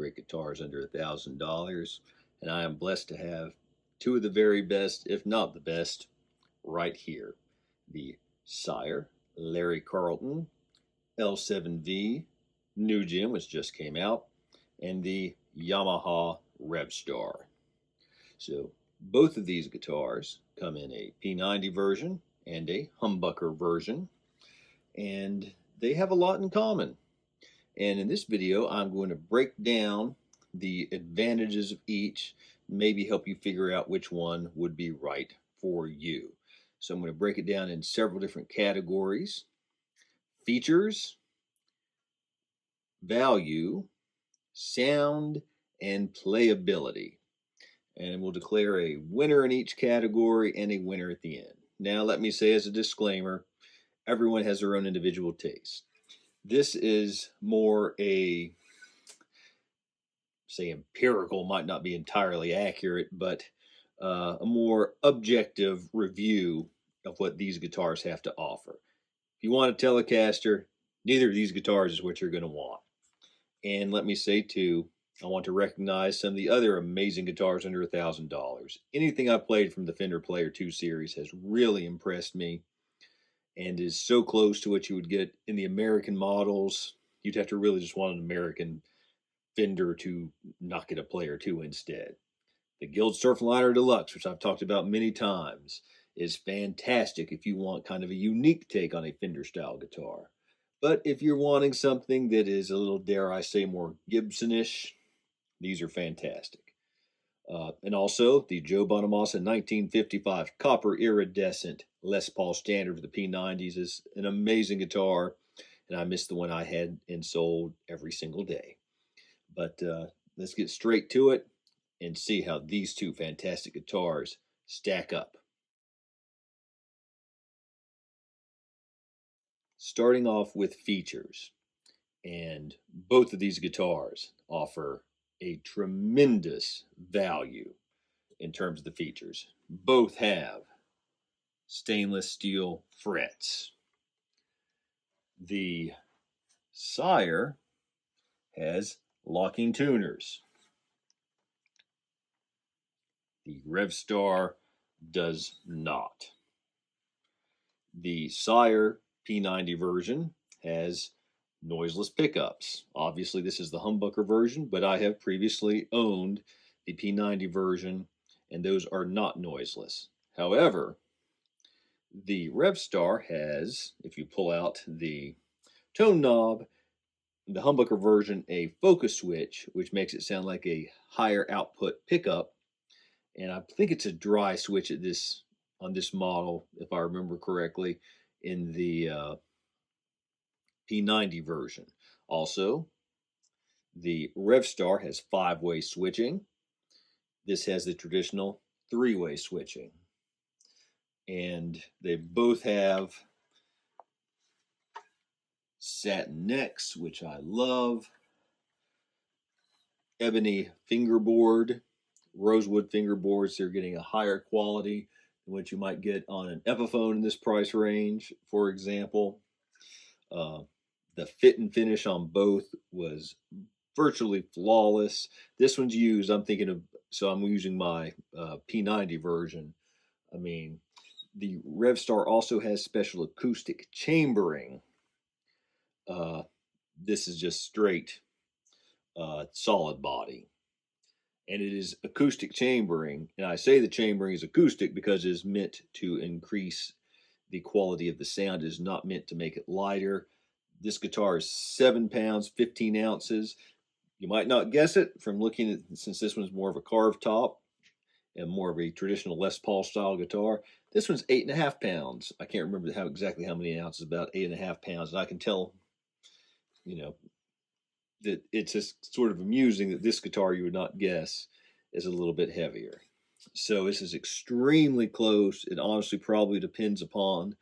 great guitars under $1,000, and I am blessed to have two of the very best, if not the best, right here. The Sire Larry Carlton L7V New Gem, which just came out, and the Yamaha Revstar. So both of these guitars come in a P90 version and a humbucker version, and they have a lot in common. And in this video, I'm going to break down the advantages of each, maybe help you figure out which one would be right for you. So I'm going to break it down in several different categories: features, value, sound, and playability. And we'll declare a winner in each category and a winner at the end. Now, let me say as a disclaimer, everyone has their own individual taste. This is more a, say, empirical, might not be entirely accurate, but a more objective review of what these guitars have to offer. If you want a Telecaster, neither of these guitars is what you're going to want. And let me say, too, I want to recognize some of the other amazing guitars under $1,000. Anything I've played from the Fender Player 2 series has really impressed me and is so close to what you would get in the American models. You'd have to really just want an American Fender to not get a Player 2 instead. The Guild Surfliner Deluxe, which I've talked about many times, is fantastic if you want kind of a unique take on a Fender style guitar. But if you're wanting something that is a little, dare I say, more Gibson-ish, these are fantastic. And also, the Joe Bonamassa 1955 copper iridescent Les Paul Standard for the P90s is an amazing guitar, and I miss the one I had and sold every single day. But let's get straight to it and see how these two fantastic guitars stack up. Starting off with features, and both of these guitars offer a tremendous value in terms of the features. Both have stainless steel frets. The Sire has locking tuners. The Revstar does not. The Sire P90 version has noiseless pickups. Obviously, this is the humbucker version, but I have previously owned the P90 version, and those are not noiseless. However, the Revstar has, if you pull out the tone knob, the humbucker version, a focus switch, which makes it sound like a higher output pickup. And I think it's a dry switch at on this model, if I remember correctly, in the P90 version. Also, the Revstar has 5-way switching. This has the traditional 3-way switching. And they both have satin necks, which I love. Ebony fingerboard, rosewood fingerboards. They're getting a higher quality than what you might get on an Epiphone in this price range, for example. The fit and finish on both was virtually flawless. This one's used, I'm using my P90 version. I mean, the Revstar also has special acoustic chambering. This is just straight solid body. And it is acoustic chambering. And I say the chambering is acoustic because it is meant to increase the quality of the sound. It is not meant to make it lighter. This guitar is 7 pounds, 15 ounces. You might not guess it from looking at, since this one's more of a carved top and more of a traditional Les Paul style guitar. This one's 8.5 pounds. I can't remember exactly how many ounces, about 8.5 pounds. And I can tell, that it's just sort of amusing that this guitar you would not guess is a little bit heavier. So this is extremely close. It honestly probably depends upon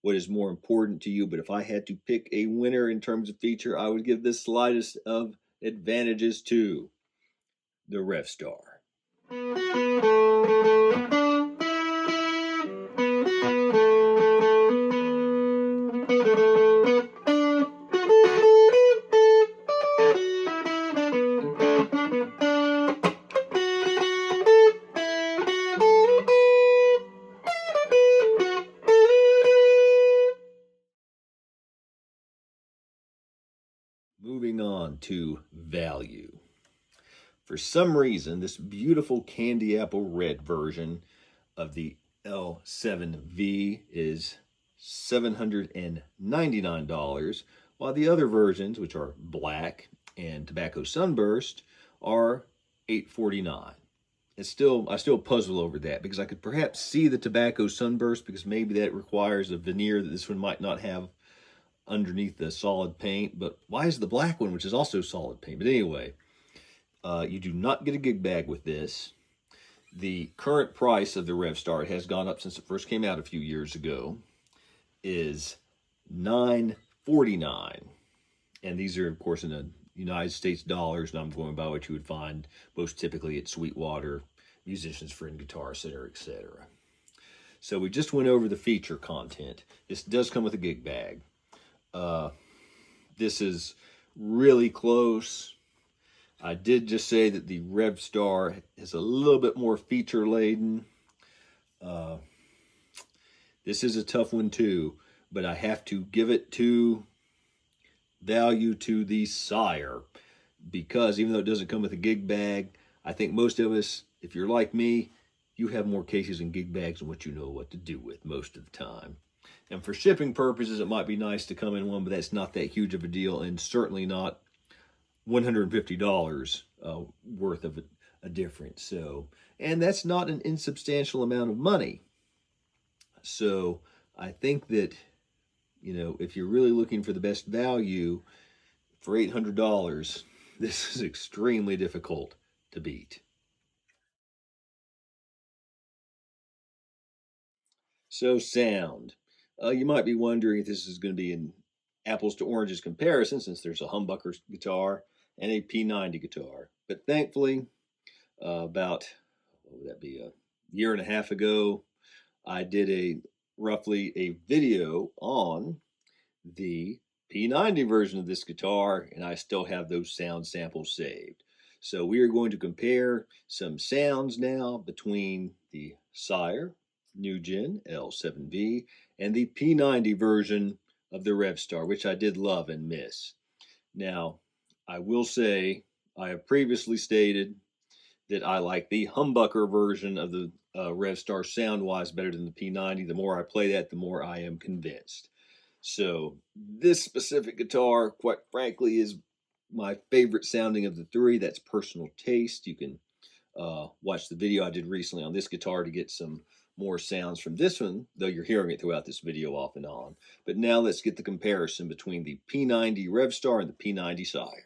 what is more important to you. But if I had to pick a winner in terms of feature, I would give the slightest of advantages to the Revstar. to value. For some reason, this beautiful candy apple red version of the L7V is $799, while the other versions, which are black and tobacco sunburst, are $849. I still puzzle over that because I could perhaps see the tobacco sunburst because maybe that requires a veneer that this one might not have underneath the solid paint. But why is the black one, which is also solid paint? But anyway, you do not get a gig bag with this. The current price of the Revstar, it has gone up since it first came out a few years ago, is $949. And these are, of course, in the United States dollars, and I'm going by what you would find most typically at Sweetwater, Musician's Friend Guitar Center, etc. So we just went over the feature content. This does come with a gig bag. This is really close. I did just say that the Revstar is a little bit more feature laden. This is a tough one too, but I have to give it to value to the Sire, because even though it doesn't come with a gig bag, I think most of us, if you're like me, you have more cases and gig bags than what you know what to do with most of the time. And for shipping purposes, it might be nice to come in one, but that's not that huge of a deal, and certainly not $150 worth of a difference. So, and that's not an insubstantial amount of money. So I think that, you know, if you're really looking for the best value for $800, this is extremely difficult to beat. So sound. You might be wondering if this is going to be an apples to oranges comparison, since there's a humbucker guitar and a P90 guitar. But thankfully, about, what would that be, a year and a half ago, I did roughly a video on the P90 version of this guitar, and I still have those sound samples saved. So we are going to compare some sounds now between the Sire New Gen L7V and the P90 version of the Revstar, which I did love and miss. Now, I will say, I have previously stated that I like the humbucker version of the Revstar sound-wise better than the P90. The more I play that, the more I am convinced. So this specific guitar, quite frankly, is my favorite sounding of the three. That's personal taste. You can watch the video I did recently on this guitar to get some more sounds from this one, though you're hearing it throughout this video off and on. But now let's get the comparison between the P90 Revstar and the P90 Sire.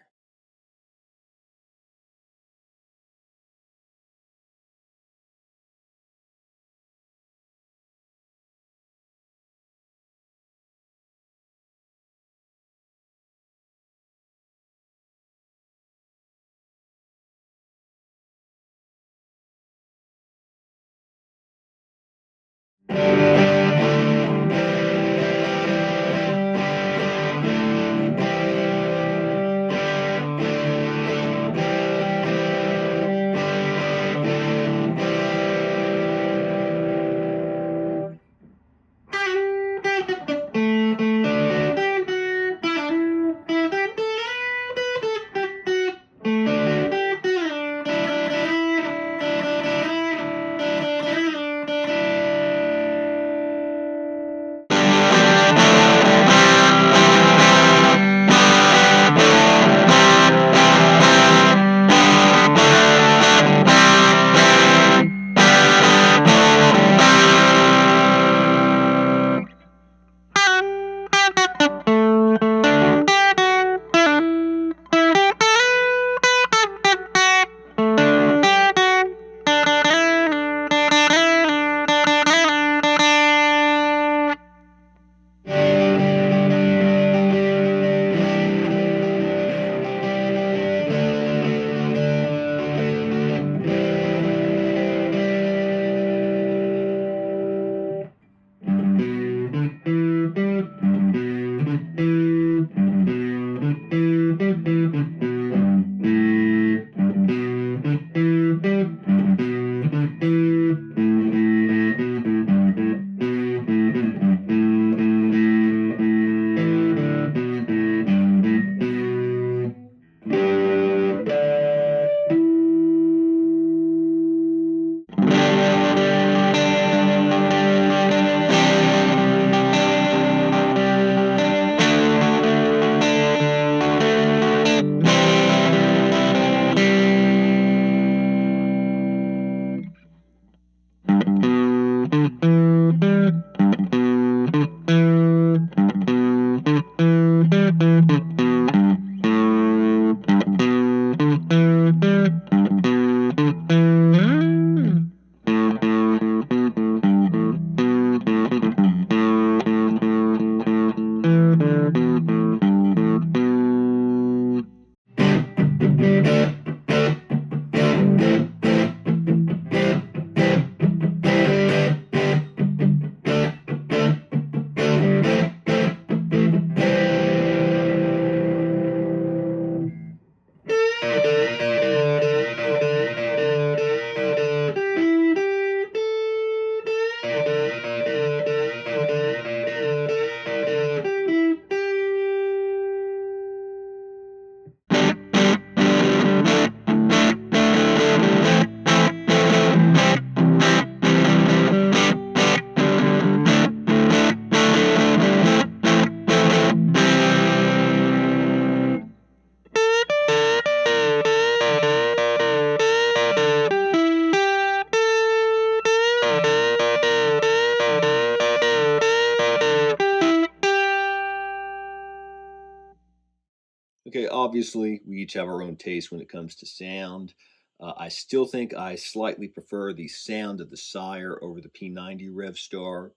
Okay, obviously, we each have our own taste when it comes to sound. I still think I slightly prefer the sound of the Sire over the P90 Revstar.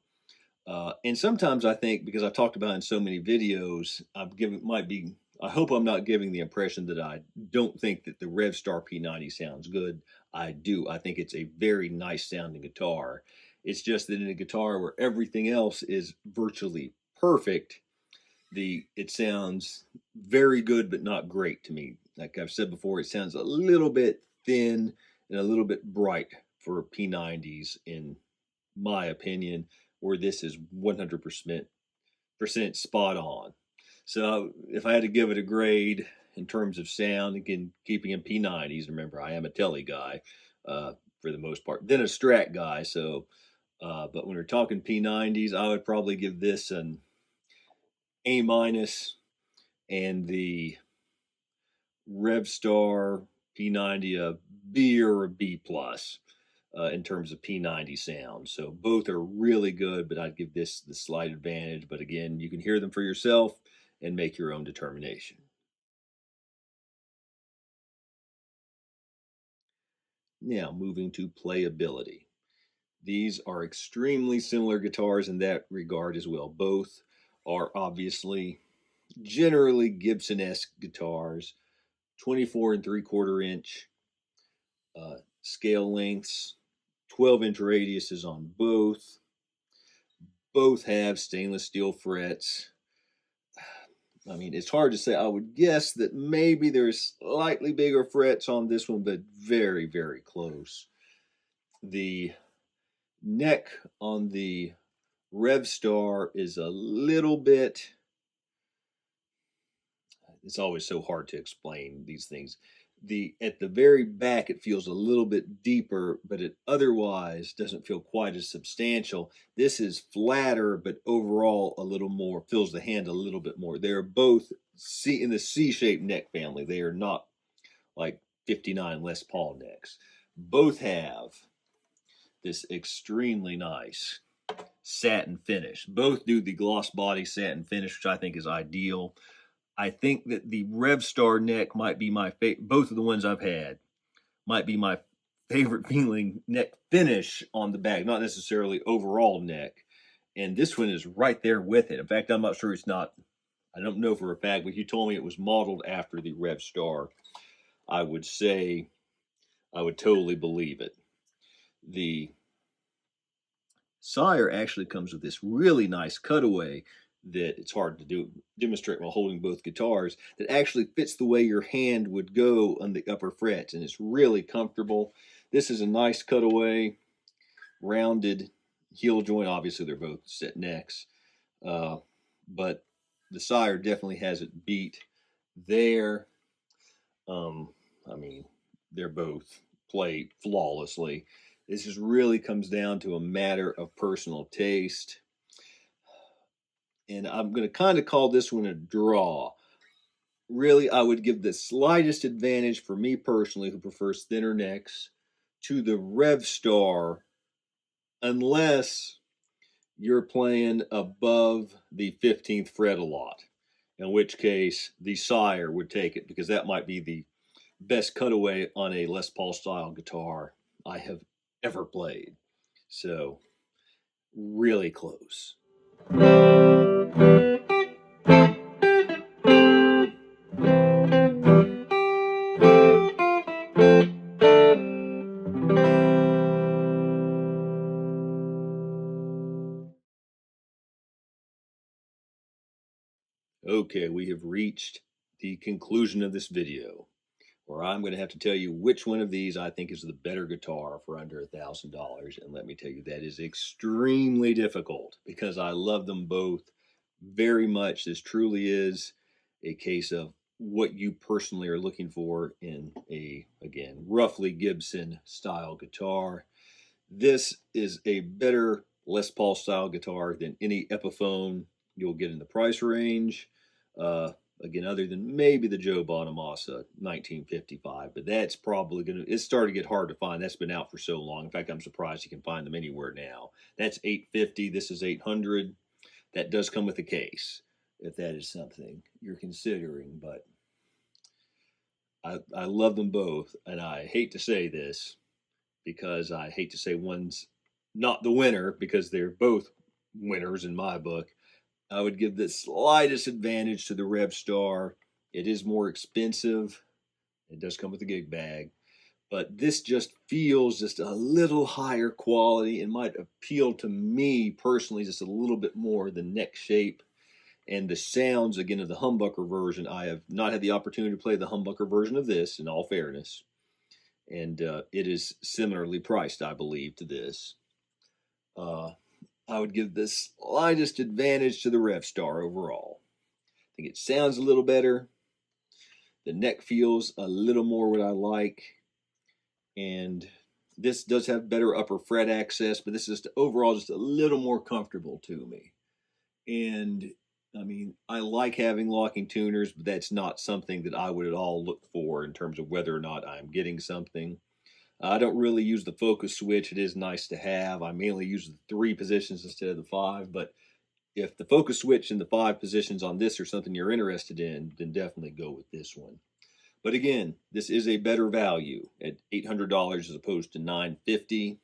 And sometimes I think, because I've talked about it in so many videos, I hope I'm not giving the impression that I don't think that the Revstar P90 sounds good. I do. I think it's a very nice sounding guitar. It's just that in a guitar where everything else is virtually perfect, it sounds very good but not great to me. Like I've said before, it sounds a little bit thin and a little bit bright for P90s in my opinion, where this is 100% spot on. So if I had to give it a grade in terms of sound, again keeping in P90s, remember I am a Tele guy for the most part, then a Strat guy. So but when we're talking P90s, I would probably give this an A minus, and the Revstar P90 a B or a B plus in terms of P90 sound. So both are really good, but I'd give this the slight advantage. But again, you can hear them for yourself and make your own determination. Now, moving to playability. These are extremely similar guitars in that regard as well. Both are obviously generally Gibson-esque guitars, 24 and 3/4 inch scale lengths, 12-inch radiuses on both. Both have stainless steel frets. I mean, it's hard to say. I would guess that maybe there's slightly bigger frets on this one, but very, very close. The neck on the Revstar is a little bit, it's always so hard to explain these things. At the very back it feels a little bit deeper, but it otherwise doesn't feel quite as substantial. This is flatter, but overall a little more, fills the hand a little bit more. They're both in the C-shaped neck family. They are not like 59 Les Paul necks. Both have this extremely nice satin finish. Both do the gloss body satin finish, which I think is ideal. I think that the Revstar neck might be my favorite. Both of the ones I've had might be my favorite feeling neck finish on the back, not necessarily overall neck. And this one is right there with it. In fact, I'm not sure it's not, I don't know for a fact, but you told me it was modeled after the Revstar. I would say I would totally believe it. The Sire actually comes with this really nice cutaway that it's hard to demonstrate while holding both guitars, that actually fits the way your hand would go on the upper frets, and it's really comfortable. This is a nice cutaway, rounded heel joint. Obviously, they're both set necks, but the Sire definitely has it beat there. I mean, they're both play flawlessly. This just really comes down to a matter of personal taste. And I'm going to kind of call this one a draw. Really, I would give the slightest advantage for me personally, who prefers thinner necks, to the Revstar unless you're playing above the 15th fret a lot, in which case the Sire would take it, because that might be the best cutaway on a Les Paul style guitar I have ever played. So, really close. Okay, we have reached the conclusion of this video, where I'm going to have to tell you which one of these I think is the better guitar for under $1,000. And let me tell you, that is extremely difficult because I love them both very much. This truly is a case of what you personally are looking for in a, again, roughly Gibson style guitar. This is a better Les Paul style guitar than any Epiphone you'll get in the price range. Again, other than maybe the Joe Bonamassa 1955, but that's probably it's starting to get hard to find. That's been out for so long. In fact, I'm surprised you can find them anywhere now. That's $850. This is $800. That does come with a case, if that is something you're considering. But I love them both, and I hate to say this because I hate to say one's not the winner, because they're both winners in my book. I would give the slightest advantage to the Revstar. It is more expensive. It does come with a gig bag, but this just feels just a little higher quality and might appeal to me personally just a little bit more. The neck shape and the sounds, again, of the humbucker version. I have not had the opportunity to play the humbucker version of this, in all fairness, and it is similarly priced, I believe, to this. I would give the slightest advantage to the Revstar overall. I think it sounds a little better. The neck feels a little more what I like. And this does have better upper fret access, but this is just overall just a little more comfortable to me. And I mean, I like having locking tuners, but that's not something that I would at all look for in terms of whether or not I'm getting something. I don't really use the focus switch. It is nice to have. I mainly use the 3 positions instead of the 5, but if the focus switch and the 5 positions on this are something you're interested in, then definitely go with this one. But again, this is a better value at $800 as opposed to $950.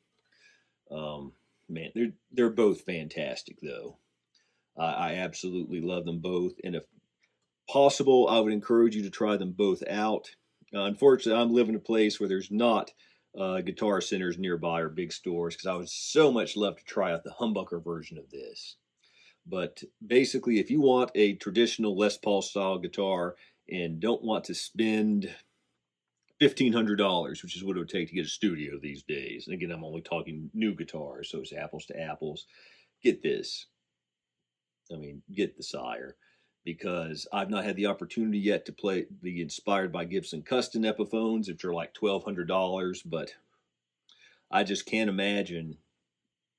Man, they're both fantastic, though. I absolutely love them both, and if possible, I would encourage you to try them both out. Unfortunately, I'm living in a place where there's not guitar centers nearby or big stores, because I would so much love to try out the humbucker version of this. But basically, if you want a traditional Les Paul style guitar and don't want to spend $1,500, which is what it would take to get a studio these days, and again, I'm only talking new guitars, so it's apples to apples, get this. I mean, get the Sire, because I've not had the opportunity yet to play the Inspired by Gibson custom Epiphones, which are like $1,200, but I just can't imagine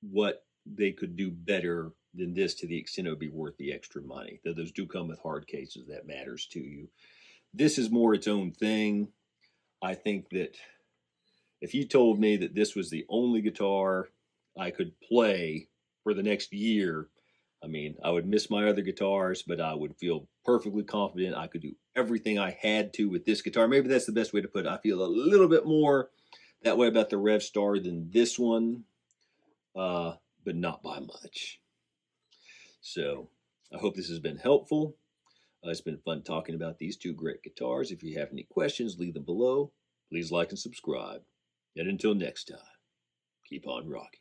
what they could do better than this, to the extent it would be worth the extra money. Though those do come with hard cases, that matters to you. This is more its own thing. I think that if you told me that this was the only guitar I could play for the next year, I mean, I would miss my other guitars, but I would feel perfectly confident I could do everything I had to with this guitar. Maybe that's the best way to put it. I feel a little bit more that way about the Revstar than this one, but not by much. So I hope this has been helpful. It's been fun talking about these 2 great guitars. If you have any questions, leave them below. Please like and subscribe. And until next time, keep on rocking.